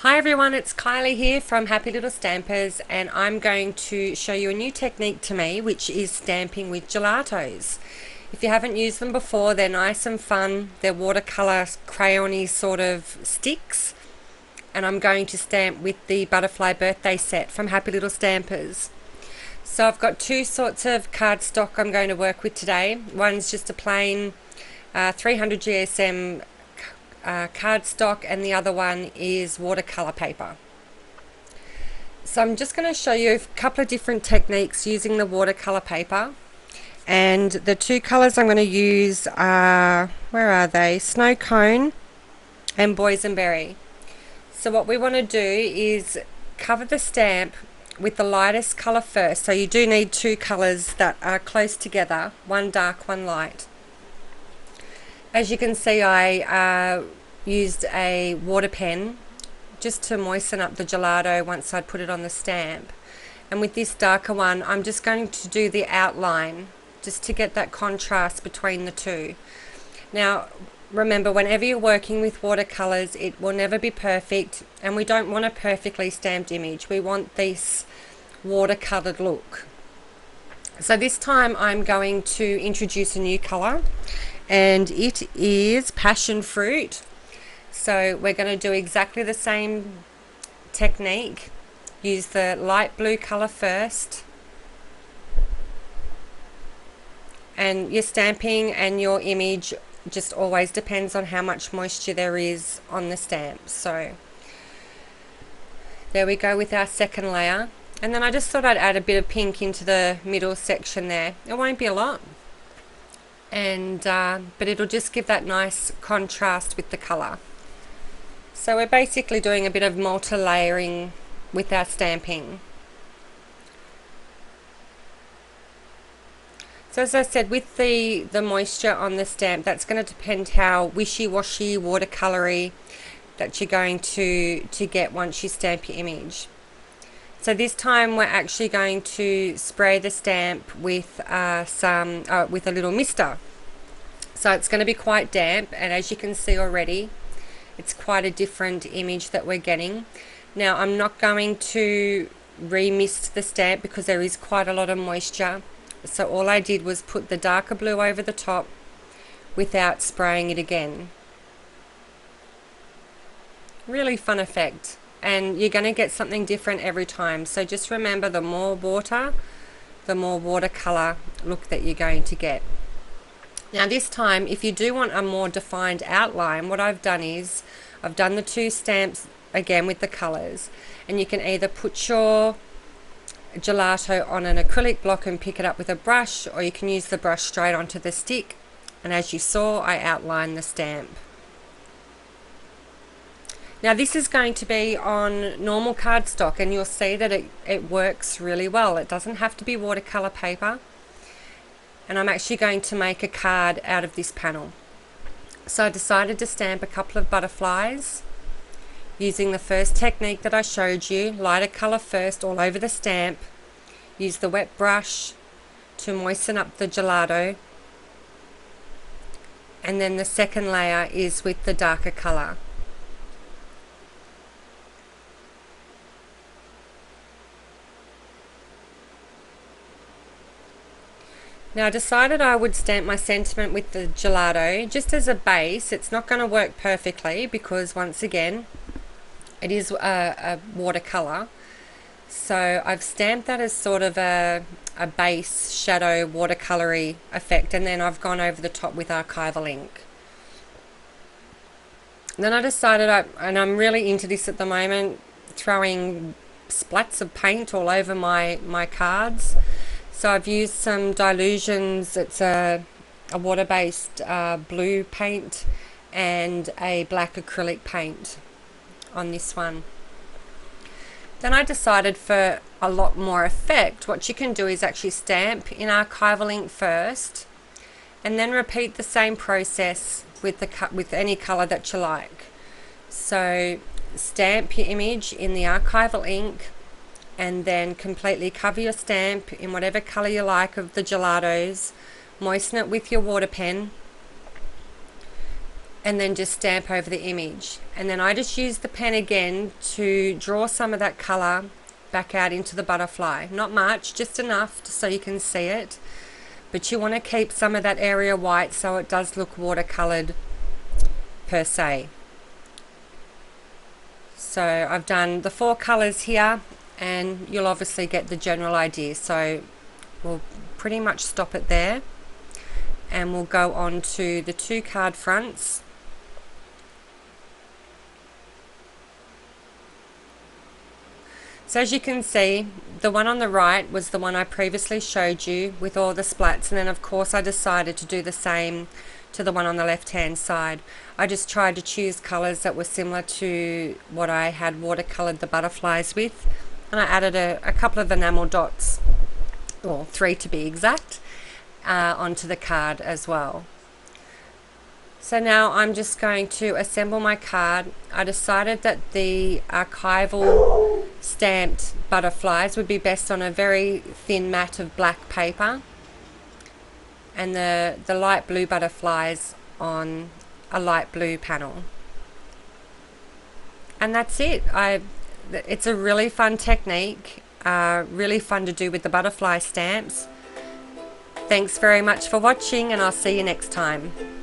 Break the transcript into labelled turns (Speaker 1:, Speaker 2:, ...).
Speaker 1: Hi everyone, it's Kylie here from Happy Little Stampers, and I'm going to show you a new technique to me, which is stamping with gelatos. If you haven't used them before, they're nice and fun. They're watercolor crayony sort of sticks, and I'm going to stamp with the butterfly birthday set from Happy Little Stampers. So I've got two sorts of cardstock I'm going to work with today. One's just a plain 300 GSM cardstock, and the other one is watercolor paper. So I'm just going to show you a couple of different techniques using the watercolor paper, and the two colors I'm going to use are, where are they? Snow Cone and Boysenberry. So what we want to do is cover the stamp with the lightest color first. So you do need two colors that are close together, one dark, one light. As you can see, I used a water pen just to moisten up the gelato once I'd put it on the stamp. And with this darker one, I'm just going to do the outline just to get that contrast between the two. Now, remember, whenever you're working with watercolors, it will never be perfect, and we don't want a perfectly stamped image. We want this watercolored look. So this time I'm going to introduce a new color, and it is passion fruit. So we're going to do exactly the same technique. Use the light blue color first, and your stamping and your image just always depends on how much moisture there is on the stamp. So there we go with our second layer, and then I just thought I'd add a bit of pink into the middle section there. It won't be a lot, and but it'll just give that nice contrast with the color. So we're basically doing a bit of multi-layering with our stamping. So as I said, with the moisture on the stamp, that's going to depend how wishy-washy, watercolory that you're going to get once you stamp your image. So this time we're actually going to spray the stamp with with a little mister. So it's going to be quite damp, and as you can see already, it's quite a different image that we're getting. Now, I'm not going to re-mist the stamp because there is quite a lot of moisture. So all I did was put the darker blue over the top without spraying it again. Really fun effect, and you're going to get something different every time. So just remember, the more water, the more watercolor look that you're going to get. Now this time, if you do want a more defined outline, what I've done is I've done the two stamps again with the colors, and you can either put your gelato on an acrylic block and pick it up with a brush, or you can use the brush straight onto the stick, and as you saw, I outlined the stamp. Now this is going to be on normal cardstock, and you'll see that it works really well. It doesn't have to be watercolor paper. And I'm actually going to make a card out of this panel. So I decided to stamp a couple of butterflies using the first technique that I showed you, lighter color first all over the stamp. Use the wet brush to moisten up the gelato, and then the second layer is with the darker color. Now I decided I would stamp my sentiment with the gelato just as a base. It's not going to work perfectly because, once again, it is a watercolor. So I've stamped that as sort of a base shadow watercolory effect, and then I've gone over the top with archival ink. Then I decided, and I'm really into this at the moment, throwing splats of paint all over my cards. So I've used some Dilutions. It's a water-based blue paint and a black acrylic paint on this one. Then I decided, for a lot more effect, what you can do is actually stamp in archival ink first, and then repeat the same process with any color that you like. So stamp your image in the archival ink, and then completely cover your stamp in whatever color you like of the gelatos. Moisten it with your water pen, and then just stamp over the image. And then I just use the pen again to draw some of that colour back out into the butterfly. Not much, just enough so you can see it. But you want to keep some of that area white so it does look watercoloured per se. So I've done the 4 colours here, and you'll obviously get the general idea. So we'll pretty much stop it there, and we'll go on to the 2 card fronts. So as you can see, the one on the right was the one I previously showed you with all the splats, and then of course I decided to do the same to the one on the left hand side. I just tried to choose colours that were similar to what I had watercoloured the butterflies with, and I added a couple of enamel dots, or 3 to be exact, onto the card as well. So now I'm just going to assemble my card. I decided that the archival stamped butterflies would be best on a very thin mat of black paper, and the light blue butterflies on a light blue panel. And that's it. It's a really fun technique, really fun to do with the butterfly stamps. Thanks very much for watching, and I'll see you next time.